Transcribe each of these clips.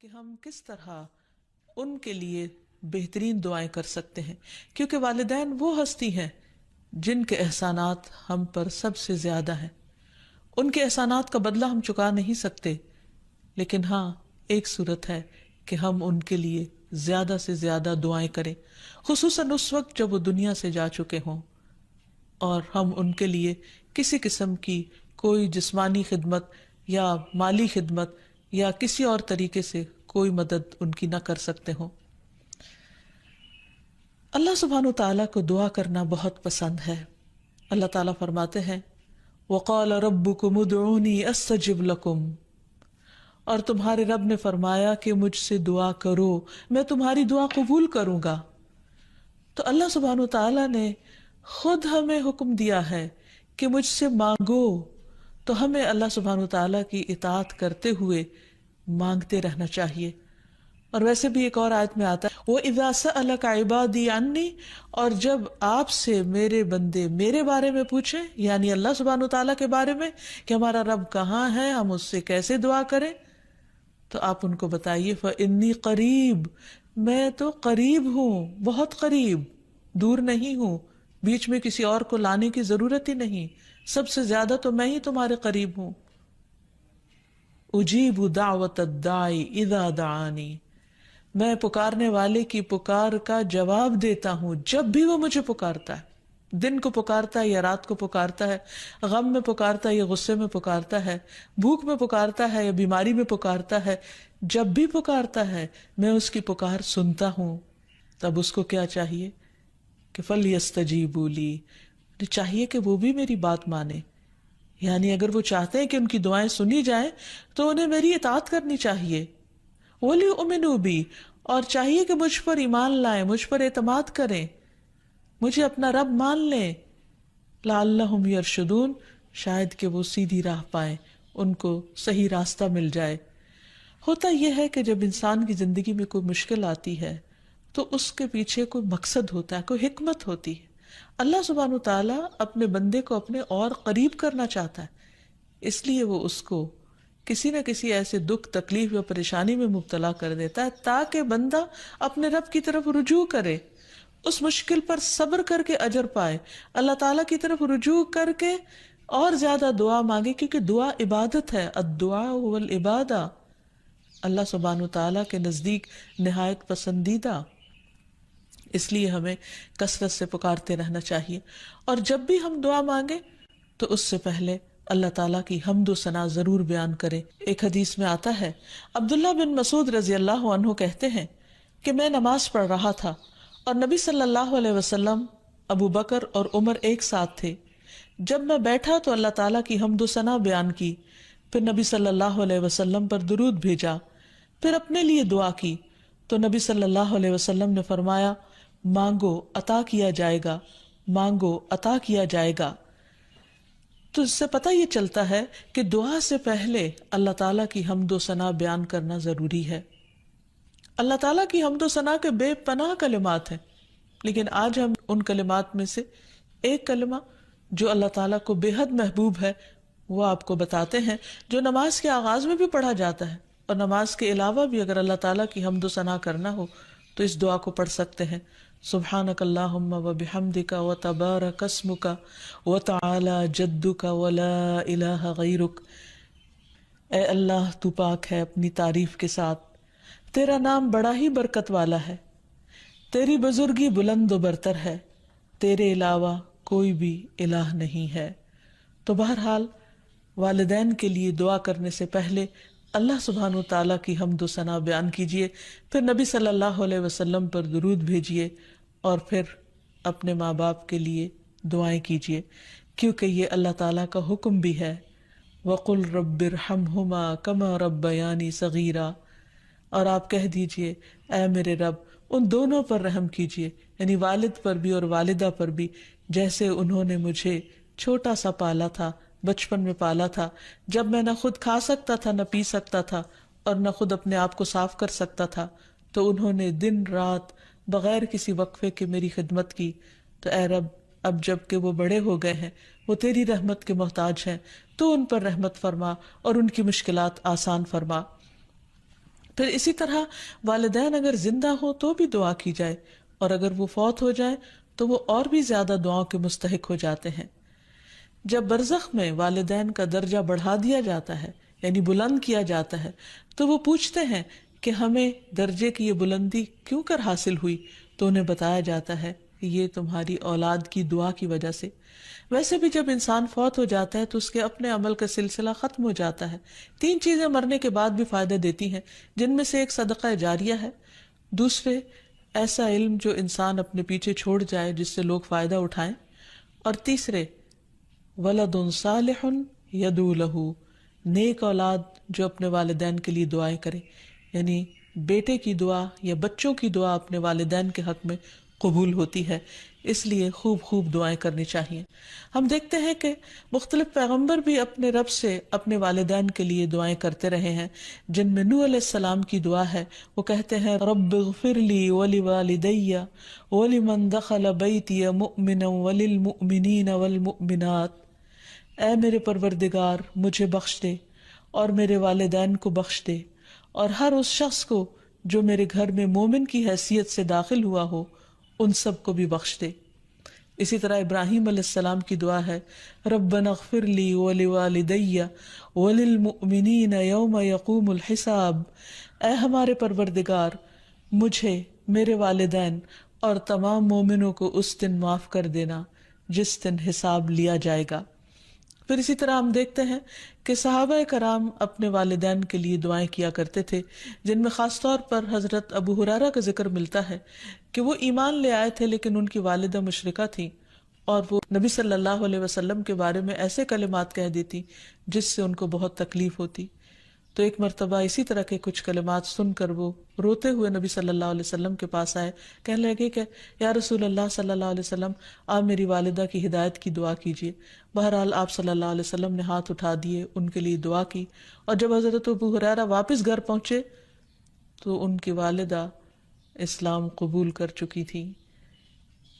کہ ہم کس طرح ان کے لیے بہترین دعائیں کر سکتے ہیں، کیونکہ والدین وہ ہستی ہیں جن کے احسانات ہم پر سب سے زیادہ ہیں۔ ان کے احسانات کا بدلہ ہم چکا نہیں سکتے، لیکن ہاں ایک صورت ہے کہ ہم ان کے لیے زیادہ سے زیادہ دعائیں کریں، خصوصاً اس وقت جب وہ دنیا سے جا چکے ہوں اور ہم ان کے لیے کسی قسم کی کوئی جسمانی خدمت یا مالی خدمت یا کسی اور طریقے سے کوئی مدد ان کی نہ کر سکتے ہوں۔ اللہ سبحانہ تعالیٰ کو دعا کرنا بہت پسند ہے۔ اللہ تعالیٰ فرماتے ہیں وَقَالَ رَبُّكُمُ ادْعُونِي أَسْتَجِبْ لَكُمْ، اور تمہارے رب نے فرمایا کہ مجھ سے دعا کرو، میں تمہاری دعا قبول کروں گا۔ تو اللہ سبحانہ تعالیٰ نے خود ہمیں حکم دیا ہے کہ مجھ سے مانگو، تو ہمیں اللہ سبحانہ تعالیٰ کی اطاعت کرتے ہوئے مانگتے رہنا چاہیے۔ اور ویسے بھی ایک اور آیت میں آتا ہے وَإِذَا سَأَلَكَ عِبَادِي عَنِّي، اور جب آپ سے میرے بندے میرے بارے میں پوچھیں، یعنی اللہ سبحانہ تعالیٰ کے بارے میں کہ ہمارا رب کہاں ہے، ہم اس سے کیسے دعا کریں، تو آپ ان کو بتائیے فَإِنِّي قریب، میں تو قریب ہوں، بہت قریب، دور نہیں ہوں، بیچ میں کسی اور کو لانے کی ضرورت ہی نہیں، سب سے زیادہ تو میں ہی تمہارے قریب ہوں۔ اجیب دعوت الداعی اذا دعانی، میں پکارنے والے کی پکار کا جواب دیتا ہوں جب بھی وہ مجھے پکارتا ہے، دن کو پکارتا ہے یا رات کو پکارتا ہے، غم میں پکارتا ہے یا غصے میں پکارتا ہے، بھوک میں پکارتا ہے یا بیماری میں پکارتا ہے، جب بھی پکارتا ہے میں اس کی پکار سنتا ہوں۔ تب اس کو کیا چاہیے کہ فَلْيَسْتَجِيبُوا لِي، چاہیے کہ وہ بھی میری بات مانے، یعنی اگر وہ چاہتے ہیں کہ ان کی دعائیں سنی جائیں تو انہیں میری اطاعت کرنی چاہیے۔ وَلْيُؤْمِنُوا بِي، اور چاہیے کہ مجھ پر ایمان لائیں، مجھ پر اعتماد کریں، مجھے اپنا رب مان لیں، لعلہم یرشدون، شاید کہ وہ سیدھی راہ پائیں، ان کو صحیح راستہ مل جائے۔ ہوتا یہ ہے کہ جب انسان کی زندگی میں کوئی مشکل آتی ہے تو اس کے پیچھے کوئی مقصد ہوتا ہے، کوئی حکمت ہوتی ہے۔ اللہ سبحانہ تعالیٰ اپنے بندے کو اپنے اور قریب کرنا چاہتا ہے، اس لیے وہ اس کو کسی نہ کسی ایسے دکھ، تکلیف یا پریشانی میں مبتلا کر دیتا ہے تاکہ بندہ اپنے رب کی طرف رجوع کرے، اس مشکل پر صبر کر کے اجر پائے، اللہ تعالیٰ کی طرف رجوع کر کے اور زیادہ دعا مانگے، کیونکہ دعا عبادت ہے، الدعاء هو العبادہ، اللہ سبحانہ تعالیٰ کے نزدیک نہایت پسندیدہ، اس لیے ہمیں کثرت سے پکارتے رہنا چاہیے۔ اور جب بھی ہم دعا مانگے تو اس سے پہلے اللہ تعالیٰ کی حمد و ثنا ضرور بیان کریں۔ ایک حدیث میں آتا ہے عبداللہ بن مسعود رضی اللہ عنہ کہتے ہیں کہ میں نماز پڑھ رہا تھا اور نبی صلی اللہ علیہ وسلم، ابو بکر اور عمر ایک ساتھ تھے۔ جب میں بیٹھا تو اللہ تعالیٰ کی حمد و ثنا بیان کی، پھر نبی صلی اللہ علیہ وسلم پر درود بھیجا، پھر اپنے لیے دعا کی تو نبی صلی اللہ علیہ وسلم نے فرمایا مانگو عطا کیا جائے گا، مانگو عطا کیا جائے گا۔ تو اس سے پتہ یہ چلتا ہے کہ دعا سے پہلے اللہ تعالیٰ کی حمد و ثنا بیان کرنا ضروری ہے۔ اللہ تعالیٰ کی حمد و ثنا کے بے پناہ کلمات ہیں، لیکن آج ہم ان کلمات میں سے ایک کلمہ جو اللہ تعالیٰ کو بے حد محبوب ہے وہ آپ کو بتاتے ہیں، جو نماز کے آغاز میں بھی پڑھا جاتا ہے، اور نماز کے علاوہ بھی اگر اللہ تعالیٰ کی حمد و ثنا کرنا ہو تو اس دعا کو پڑھ سکتے ہیں۔ سبحانک اللہم وبحمدک وتبارک اسمک وتعالی جدک ولا الہ غیرک، اے اللہ تو پاک ہے اپنی تعریف کے ساتھ، تیرا نام بڑا ہی برکت والا ہے، تیری بزرگی بلند و برتر ہے، تیرے علاوہ کوئی بھی الہ نہیں ہے۔ تو بہرحال والدین کے لیے دعا کرنے سے پہلے اللہ سبحانہ تعالیٰ کی حمد و ثنا بیان کیجیے، پھر نبی صلی اللہ علیہ وسلم پر درود بھیجیے، اور پھر اپنے ماں باپ کے لیے دعائیں کیجیے، کیونکہ یہ اللہ تعالیٰ کا حکم بھی ہے وَقُلْ رَبِّ ارْحَمْهُمَا كَمَا رَبَّيَانِي صَغِيرًا، اور آپ کہہ دیجئے اے میرے رب ان دونوں پر رحم کیجیے، یعنی والد پر بھی اور والدہ پر بھی، جیسے انہوں نے مجھے چھوٹا سا پالا تھا، بچپن میں پالا تھا، جب میں نہ خود کھا سکتا تھا نہ پی سکتا تھا اور نہ خود اپنے آپ کو صاف کر سکتا تھا، تو انہوں نے دن رات بغیر کسی وقفے کے میری خدمت کی۔ تو اے رب اب جب کہ وہ بڑے ہو گئے ہیں، وہ تیری رحمت کے محتاج ہیں، تو ان پر رحمت فرما اور ان کی مشکلات آسان فرما۔ پھر اسی طرح والدین اگر زندہ ہو تو بھی دعا کی جائے، اور اگر وہ فوت ہو جائے تو وہ اور بھی زیادہ دعاؤں کے مستحق ہو جاتے ہیں۔ جب برزخ میں والدین کا درجہ بڑھا دیا جاتا ہے، یعنی بلند کیا جاتا ہے، تو وہ پوچھتے ہیں کہ ہمیں درجے کی یہ بلندی کیوں کر حاصل ہوئی؟ تو انہیں بتایا جاتا ہے کہ یہ تمہاری اولاد کی دعا کی وجہ سے۔ ویسے بھی جب انسان فوت ہو جاتا ہے تو اس کے اپنے عمل کا سلسلہ ختم ہو جاتا ہے۔ تین چیزیں مرنے کے بعد بھی فائدہ دیتی ہیں، جن میں سے ایک صدقہ جاریہ ہے، دوسرے ایسا علم جو انسان اپنے پیچھے چھوڑ جائے جس سے لوگ فائدہ اٹھائیں، اور تیسرے ولد صالح یدعو لہ، نیک اولاد جو اپنے والدین کے لیے دعائیں کرے، یعنی بیٹے کی دعا یا بچوں کی دعا اپنے والدین کے حق میں قبول ہوتی ہے، اس لیے خوب خوب دعائیں کرنی چاہیے۔ ہم دیکھتے ہیں کہ مختلف پیغمبر بھی اپنے رب سے اپنے والدین کے لیے دعائیں کرتے رہے ہیں، جن میں نوح علیہ السلام کی دعا ہے۔ وہ کہتے ہیں رب اغفر لی ولوالدی ولمن دخل بیتی مؤمنا وللمؤمنین والمؤمنات، اے میرے پروردگار مجھے بخش دے اور میرے والدین کو بخش دے، اور ہر اس شخص کو جو میرے گھر میں مومن کی حیثیت سے داخل ہوا ہو ان سب کو بھی بخش دے۔ اسی طرح ابراہیم علیہ السلام کی دعا ہے ربنا اغفر لی ولوالدی وللمؤمنین یوم یقوم الحساب، اے ہمارے پروردگار مجھے، میرے والدین اور تمام مومنوں کو اس دن معاف کر دینا جس دن حساب لیا جائے گا۔ پھر اسی طرح ہم دیکھتے ہیں کہ صحابہ کرام اپنے والدین کے لیے دعائیں کیا کرتے تھے، جن میں خاص طور پر حضرت ابو ہریرہ کا ذکر ملتا ہے کہ وہ ایمان لے آئے تھے لیکن ان کی والدہ مشرکہ تھیں، اور وہ نبی صلی اللہ علیہ وسلم کے بارے میں ایسے کلمات کہہ دیتی جس سے ان کو بہت تکلیف ہوتی۔ تو ایک مرتبہ اسی طرح کے کچھ کلمات سن کر وہ روتے ہوئے نبی صلی اللہ علیہ وسلم کے پاس آئے، کہنے لگے کہ یا رسول اللہ صلی اللہ علیہ وسلم، آپ میری والدہ کی ہدایت کی دعا کیجیے۔ بہرحال آپ صلی اللہ علیہ وسلم نے ہاتھ اٹھا دیے، ان کے لیے دعا کی، اور جب حضرت ابو ہریرہ واپس گھر پہنچے تو ان کی والدہ اسلام قبول کر چکی تھی۔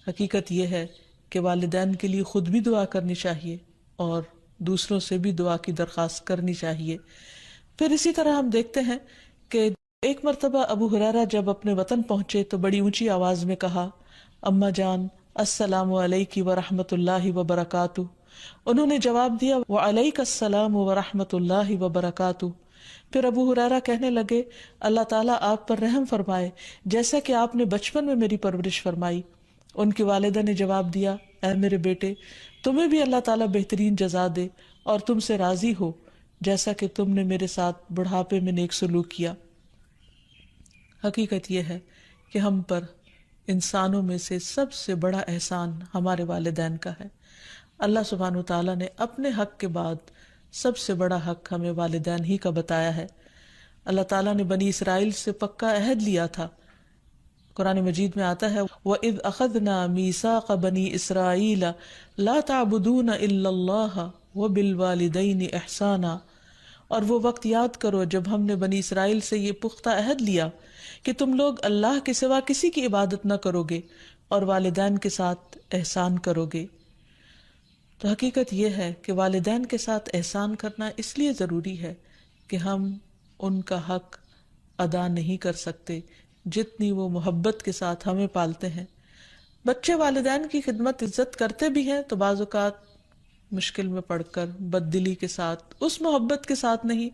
حقیقت یہ ہے کہ والدین کے لیے خود بھی دعا کرنی چاہیے اور دوسروں سے بھی دعا کی درخواست کرنی چاہیے۔ پھر اسی طرح ہم دیکھتے ہیں کہ ایک مرتبہ ابو ہریرہ جب اپنے وطن پہنچے تو بڑی اونچی آواز میں کہا اماں جان السلام علیکی ورحمۃ اللہ وبرکاتہ۔ انہوں نے جواب دیا وعلیک السلام ورحمۃ اللہ وبرکاتہ۔ پھر ابو ہریرہ کہنے لگے اللہ تعالیٰ آپ پر رحم فرمائے جیسا کہ آپ نے بچپن میں میری پرورش فرمائی۔ ان کی والدہ نے جواب دیا اے میرے بیٹے، تمہیں بھی اللہ تعالیٰ بہترین جزا دے اور تم سے راضی ہو جیسا کہ تم نے میرے ساتھ بڑھاپے میں نیک سلوک کیا۔ حقیقت یہ ہے کہ ہم پر انسانوں میں سے سب سے بڑا احسان ہمارے والدین کا ہے۔ اللہ سبحانہ وتعالیٰ نے اپنے حق کے بعد سب سے بڑا حق ہمیں والدین ہی کا بتایا ہے۔ اللہ تعالیٰ نے بنی اسرائیل سے پکا عہد لیا تھا۔ قرآن مجید میں آتا ہے وَإِذْ أَخَذْنَا مِيثَاقَ بَنِي إِسْرَائِيلَ لَا تَعْبُدُونَ إِلَّا اللَّهَ وَبِالْوَالِدَيْنِ إِحْسَانًا، اور وہ وقت یاد کرو جب ہم نے بنی اسرائیل سے یہ پختہ عہد لیا کہ تم لوگ اللہ کے سوا کسی کی عبادت نہ کرو گے اور والدین کے ساتھ احسان کرو گے۔ تو حقیقت یہ ہے کہ والدین کے ساتھ احسان کرنا اس لیے ضروری ہے کہ ہم ان کا حق ادا نہیں کر سکتے جتنی وہ محبت کے ساتھ ہمیں پالتے ہیں۔ بچے والدین کی خدمت عزت کرتے بھی ہیں تو بعض اوقات مشکل میں پڑ کر بد دلی کے ساتھ، اس محبت کے ساتھ نہیں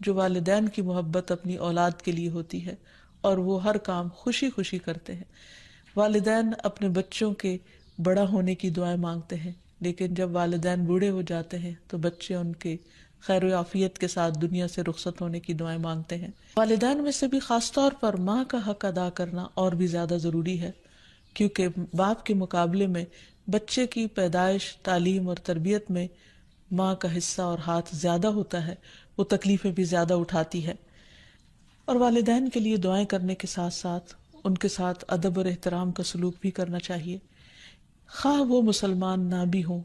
جو والدین کی محبت اپنی اولاد کے لیے ہوتی ہے، اور وہ ہر کام خوشی خوشی کرتے ہیں۔ والدین اپنے بچوں کے بڑا ہونے کی دعائیں مانگتے ہیں، لیکن جب والدین بوڑھے ہو جاتے ہیں تو بچے ان کے خیر و عافیت کے ساتھ دنیا سے رخصت ہونے کی دعائیں مانگتے ہیں۔ والدین میں سے بھی خاص طور پر ماں کا حق ادا کرنا اور بھی زیادہ ضروری ہے، کیونکہ باپ کے مقابلے میں بچے کی پیدائش، تعلیم اور تربیت میں ماں کا حصہ اور ہاتھ زیادہ ہوتا ہے، وہ تکلیفیں بھی زیادہ اٹھاتی ہے۔ اور والدین کے لیے دعائیں کرنے کے ساتھ ساتھ ان کے ساتھ ادب اور احترام کا سلوک بھی کرنا چاہیے، خواہ وہ مسلمان نہ بھی ہوں،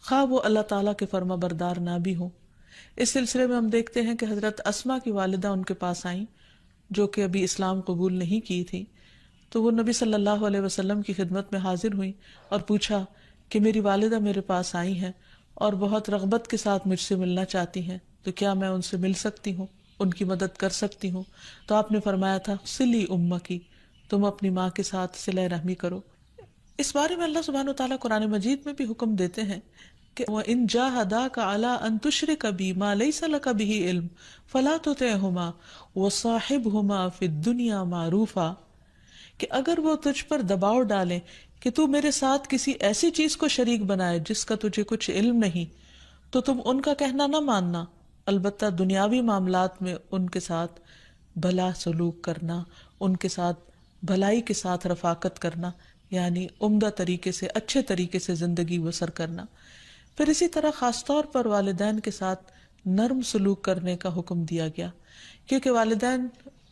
خواہ وہ اللہ تعالیٰ کے فرما بردار نہ بھی ہوں۔ اس سلسلے میں ہم دیکھتے ہیں کہ حضرت اسما کی والدہ ان کے پاس آئیں جو کہ ابھی اسلام قبول نہیں کی تھی، تو وہ نبی صلی اللہ علیہ وسلم کی خدمت میں حاضر ہوئیں اور پوچھا کہ میری والدہ میرے پاس آئی ہیں اور بہت رغبت کے ساتھ مجھ سے ملنا چاہتی ہیں، تو کیا میں ان سے مل سکتی ہوں؟ ان کی مدد کر سکتی ہوں، تو آپ نے فرمایا تھا صلی امکی، تم اپنی ماں کے ساتھ صلہ رحمی کرو۔ اس بارے میں اللہ سبحانہ وتعالیٰ قرآن مجید میں بھی حکم دیتے ہیں کہ وَإِن جَاهَدَاكَ عَلَىٰ أَن تُشْرِكَ بِي مَا لَيْسَ لَكَ بِهِ عِلْمٌ فَلَا تُطِعْهُمَا وَصَاحِبْهُمَا فِي الدُّنْيَا مَعْرُوفًا، کہ اگر وہ تجھ پر دباؤ ڈالیں کہ تو میرے ساتھ کسی ایسی چیز کو شریک بنائے جس کا تجھے کچھ علم نہیں، تو تم ان کا کہنا نہ ماننا، البتہ دنیاوی معاملات میں ان کے ساتھ بھلا سلوک کرنا، ان کے ساتھ بھلائی کے ساتھ رفاقت کرنا، یعنی عمدہ طریقے سے، اچھے طریقے سے زندگی بسر کرنا۔ پھر اسی طرح خاص طور پر والدین کے ساتھ نرم سلوک کرنے کا حکم دیا گیا، کیونکہ والدین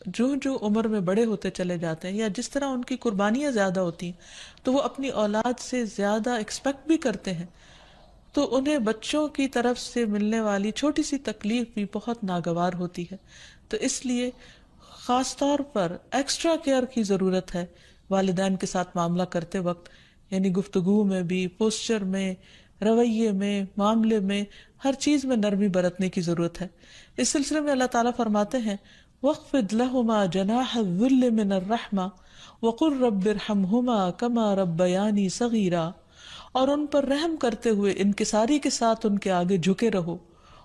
جو جو عمر میں بڑے ہوتے چلے جاتے ہیں یا جس طرح ان کی قربانیاں زیادہ ہوتی ہیں تو وہ اپنی اولاد سے زیادہ ایکسپیکٹ بھی کرتے ہیں، تو انہیں بچوں کی طرف سے ملنے والی چھوٹی سی تکلیف بھی بہت ناگوار ہوتی ہے۔ تو اس لیے خاص طور پر ایکسٹرا کیئر کی ضرورت ہے والدین کے ساتھ معاملہ کرتے وقت، یعنی گفتگو میں بھی، پوسچر میں، رویے میں، معاملے میں، ہر چیز میں نرمی برتنے کی ضرورت ہے۔ اس سلسلے میں اللہ تعالیٰ فرماتے ہیں وَاخْفِضْ لَهُمَا جَنَاحَ الذُّلِّ مِنَ الرَّحْمَةِ وَقُلْ رَبِّ ارْحَمْهُمَا كَمَا رَبَّيَانِي صَغِيرًا، اور ان پر رحم کرتے ہوئے انکساری کے ساتھ ان کے آگے جھکے رہو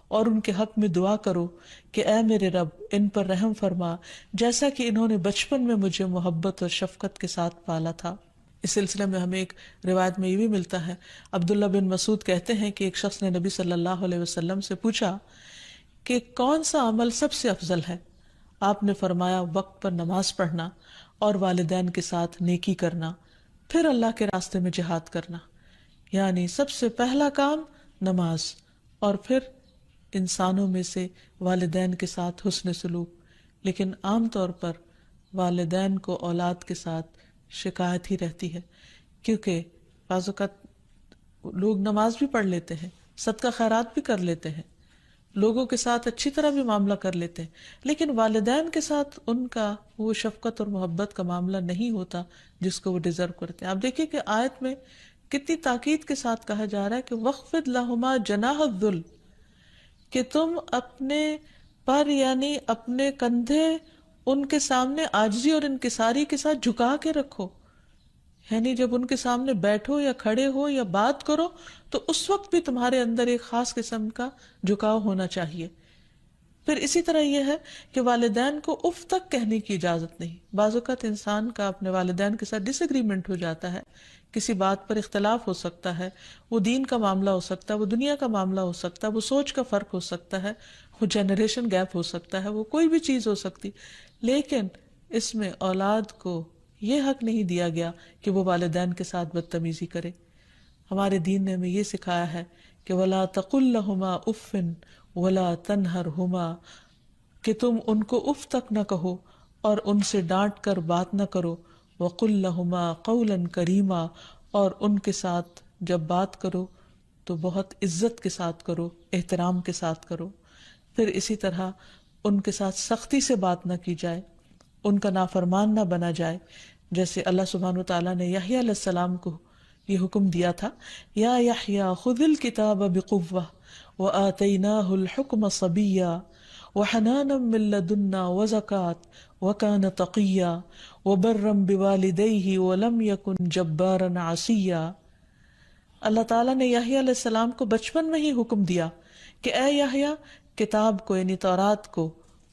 اور ان کے حق میں دعا کرو کہ اے میرے رب ان پر رحم فرما جیسا کہ انہوں نے بچپن میں مجھے محبت اور شفقت کے ساتھ پالا تھا۔ اس سلسلے میں ہمیں ایک روایت میں یہ بھی ملتا ہے، عبداللہ بن مسعود کہتے ہیں کہ ایک شخص نے نبی صلی اللہ علیہ وسلم سے پوچھا کہ کون سا عمل سب سے افضل ہے؟ آپ نے فرمایا وقت پر نماز پڑھنا اور والدین کے ساتھ نیکی کرنا، پھر اللہ کے راستے میں جہاد کرنا، یعنی سب سے پہلا کام نماز اور پھر انسانوں میں سے والدین کے ساتھ حسن سلوک۔ لیکن عام طور پر والدین کو اولاد کے ساتھ شکایت ہی رہتی ہے، کیونکہ بعض اوقات لوگ نماز بھی پڑھ لیتے ہیں، صدقہ خیرات بھی کر لیتے ہیں، لوگوں کے ساتھ اچھی طرح بھی معاملہ کر لیتے ہیں، لیکن والدین کے ساتھ ان کا وہ شفقت اور محبت کا معاملہ نہیں ہوتا جس کو وہ ڈیزرو کرتے ہیں۔ آپ دیکھیے کہ آیت میں کتنی تاکید کے ساتھ کہا جا رہا ہے کہ وَاخْفِضْ لَهُمَا جَنَاحَ الذُّلِّ، کہ تم اپنے پر یعنی اپنے کندھے ان کے سامنے عاجزی اور انکساری کے ساتھ جھکا کے رکھو، یعنی جب ان کے سامنے بیٹھو یا کھڑے ہو یا بات کرو تو اس وقت بھی تمہارے اندر ایک خاص قسم کا جھکاؤ ہونا چاہیے۔ پھر اسی طرح یہ ہے کہ والدین کو اف تک کہنے کی اجازت نہیں۔ بعض اوقات انسان کا اپنے والدین کے ساتھ ڈس ایگریمنٹ ہو جاتا ہے، کسی بات پر اختلاف ہو سکتا ہے، وہ دین کا معاملہ ہو سکتا ہے، وہ دنیا کا معاملہ ہو سکتا ہے، وہ سوچ کا فرق ہو سکتا ہے، وہ جنریشن گیپ ہو سکتا ہے، وہ کوئی بھی چیز ہو سکتی، لیکن اس میں اولاد کو یہ حق نہیں دیا گیا کہ وہ والدین کے ساتھ بدتمیزی کرے۔ ہمارے دین نے ہمیں یہ سکھایا ہے کہ وَلَا تَقُلْ لَهُمَا أُفٍّ وَلَا تَنْهَرْهُمَا، کہ تم ان کو اف تک نہ کہو اور ان سے ڈانٹ کر بات نہ کرو، وَقُلْ لَهُمَا قَوْلًا كَرِيمًا، اور ان کے ساتھ جب بات کرو تو بہت عزت کے ساتھ کرو، احترام کے ساتھ کرو۔ پھر اسی طرح ان کے ساتھ سختی سے بات نہ کی جائے، ان کا نافرمان نہ بنا جائے، جیسے اللہ سبحانہ وتعالیٰ نے یحییٰ علیہ السلام کو یہ حکم دیا تھا، یا یحییٰ خذ الکتاب بقوہ وآتیناہ الحکم صبیا وحنانا من لدنا وزکاة وکان تقیا وبرا بوالدیہ ولم یکن جبارا عصیا۔ اللہ تعالیٰ نے یحییٰ علیہ السلام کو بچپن میں ہی حکم دیا کہ اے یحییٰ، کتاب کو یعنی تورات کو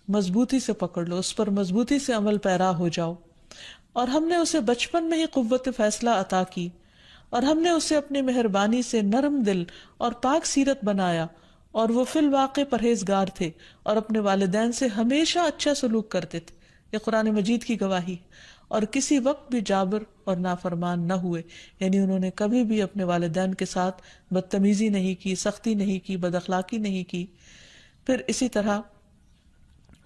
مضبوطی سے پکڑ لو، اس پر مضبوطی سے عمل پیرا ہو جاؤ، اور ہم نے اسے بچپن میں ہی قوت فیصلہ عطا کی، اور ہم نے اسے اپنی مہربانی سے نرم دل اور پاک سیرت بنایا، اور وہ فی الواقع پرہیزگار تھے اور اپنے والدین سے ہمیشہ اچھا سلوک کرتے تھے۔ یہ قرآن مجید کی گواہی، اور کسی وقت بھی جابر اور نافرمان نہ ہوئے، یعنی انہوں نے کبھی بھی اپنے والدین کے ساتھ بدتمیزی نہیں کی، سختی نہیں کی، بد اخلاقی نہیں کی۔ پھر اسی طرح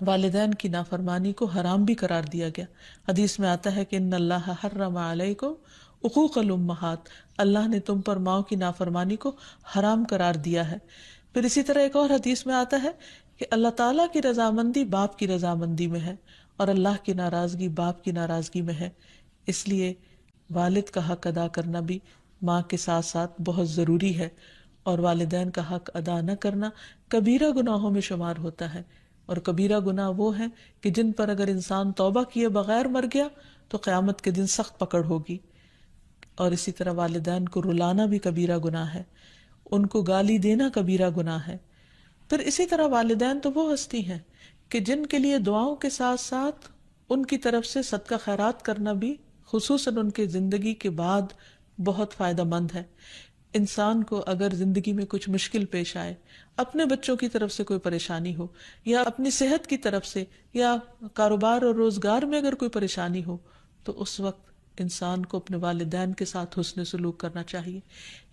والدین کی نافرمانی کو حرام بھی قرار دیا گیا۔ حدیث میں آتا ہے کہ ان اللہ حرم علیکم عقوق الامہات، اللہ نے تم پر ماؤں کی نافرمانی کو حرام قرار دیا ہے۔ پھر اسی طرح ایک اور حدیث میں آتا ہے کہ اللہ تعالیٰ کی رضامندی باپ کی رضامندی میں ہے، اور اللہ کی ناراضگی باپ کی ناراضگی میں ہے۔ اس لیے والد کا حق ادا کرنا بھی ماں کے ساتھ ساتھ بہت ضروری ہے، اور والدین کا حق ادا نہ کرنا کبیرہ گناہوں میں شمار ہوتا ہے، اور کبیرہ گناہ وہ ہیں کہ جن پر اگر انسان توبہ کیے بغیر مر گیا تو قیامت کے دن سخت پکڑ ہوگی. اور اسی طرح والدین کو رلانا بھی کبیرہ گناہ ہے، ان کو گالی دینا کبیرہ گناہ ہے. پھر اسی طرح والدین تو وہ ہستی ہیں کہ جن کے لیے دعاؤں کے ساتھ ساتھ ان کی طرف سے صدقہ خیرات کرنا بھی خصوصاً ان کے زندگی کے بعد بہت فائدہ مند ہے. انسان کو اگر زندگی میں کچھ مشکل پیش آئے، اپنے بچوں کی طرف سے کوئی پریشانی ہو، یا اپنی صحت کی طرف سے، یا کاروبار اور روزگار میں اگر کوئی پریشانی ہو، تو اس وقت انسان کو اپنے والدین کے ساتھ حسن سلوک کرنا چاہیے.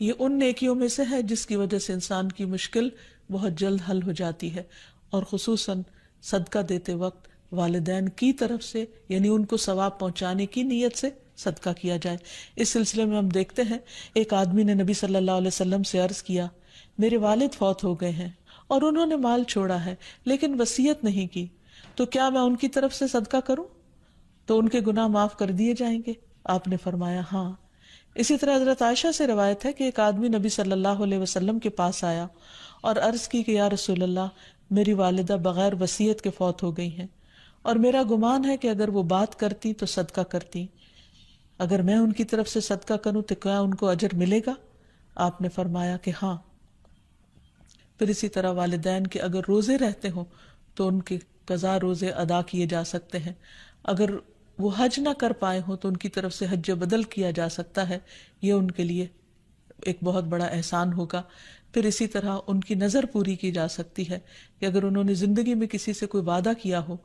یہ ان نیکیوں میں سے ہے جس کی وجہ سے انسان کی مشکل بہت جلد حل ہو جاتی ہے. اور خصوصاً صدقہ دیتے وقت والدین کی طرف سے، یعنی ان کو ثواب پہنچانے کی نیت سے صدقہ کیا جائے. اس سلسلے میں ہم دیکھتے ہیں ایک آدمی نے نبی صلی اللہ علیہ وسلم سے عرض کیا، میرے والد فوت ہو گئے ہیں اور انہوں نے مال چھوڑا ہے لیکن وصیت نہیں کی، تو کیا میں ان کی طرف سے صدقہ کروں تو ان کے گناہ معاف کر دیے جائیں گے؟ آپ نے فرمایا ہاں. اسی طرح حضرت عائشہ سے روایت ہے کہ ایک آدمی نبی صلی اللہ علیہ وسلم کے پاس آیا اور عرض کی کہ یا رسول اللہ، میری والدہ بغیر وصیت کے فوت ہو گئی ہیں اور میرا گمان ہے کہ اگر وہ بات کرتی تو صدقہ کرتی، اگر میں ان کی طرف سے صدقہ کروں تو کیا ان کو اجر ملے گا؟ آپ نے فرمایا کہ ہاں. پھر اسی طرح والدین کے اگر روزے رہتے ہوں تو ان کے قضا روزے ادا کیے جا سکتے ہیں. اگر وہ حج نہ کر پائے ہوں تو ان کی طرف سے حج بدل کیا جا سکتا ہے، یہ ان کے لیے ایک بہت بڑا احسان ہوگا. پھر اسی طرح ان کی نظر پوری کی جا سکتی ہے کہ اگر انہوں نے زندگی میں کسی سے کوئی وعدہ کیا ہو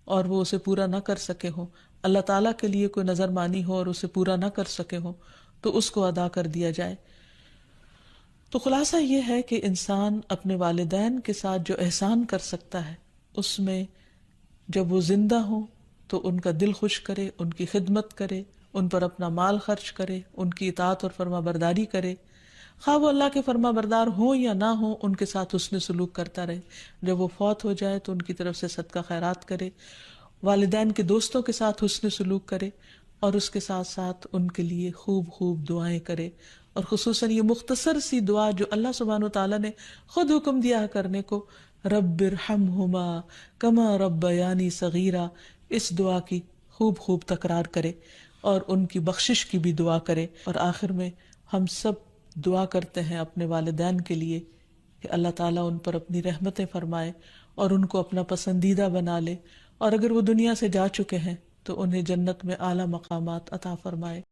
اور وہ اسے پورا نہ کر سکے ہوں، اللہ تعالیٰ کے لیے کوئی نظر مانی ہو اور اسے پورا نہ کر سکے ہوں، تو اس کو ادا کر دیا جائے. تو خلاصہ یہ ہے کہ انسان اپنے والدین کے ساتھ جو احسان کر سکتا ہے اس میں جب وہ زندہ ہوں تو ان کا دل خوش کرے، ان کی خدمت کرے، ان پر اپنا مال خرچ کرے، ان کی اطاعت اور فرما برداری کرے، خواہ وہ اللہ کے فرما بردار ہوں یا نہ ہوں، ان کے ساتھ حسن سلوک کرتا رہے. جب وہ فوت ہو جائے تو ان کی طرف سے صدقہ خیرات کرے، والدین کے دوستوں کے ساتھ حسن سلوک کرے، اور اس کے ساتھ ساتھ ان کے لیے خوب خوب دعائیں کرے. اور خصوصاً یہ مختصر سی دعا جو اللہ سبحانہ و تعالیٰ نے خود حکم دیا ہے کرنے کو، رب ارحمہما کما ربیانی صغیرا، اس دعا کی خوب خوب تکرار کرے اور ان کی بخشش کی بھی دعا کرے. اور آخر میں ہم سب دعا کرتے ہیں اپنے والدین کے لیے کہ اللہ تعالیٰ ان پر اپنی رحمتیں فرمائے اور ان کو اپنا پسندیدہ بنا لے، اور اگر وہ دنیا سے جا چکے ہیں تو انہیں جنت میں اعلیٰ مقامات عطا فرمائے.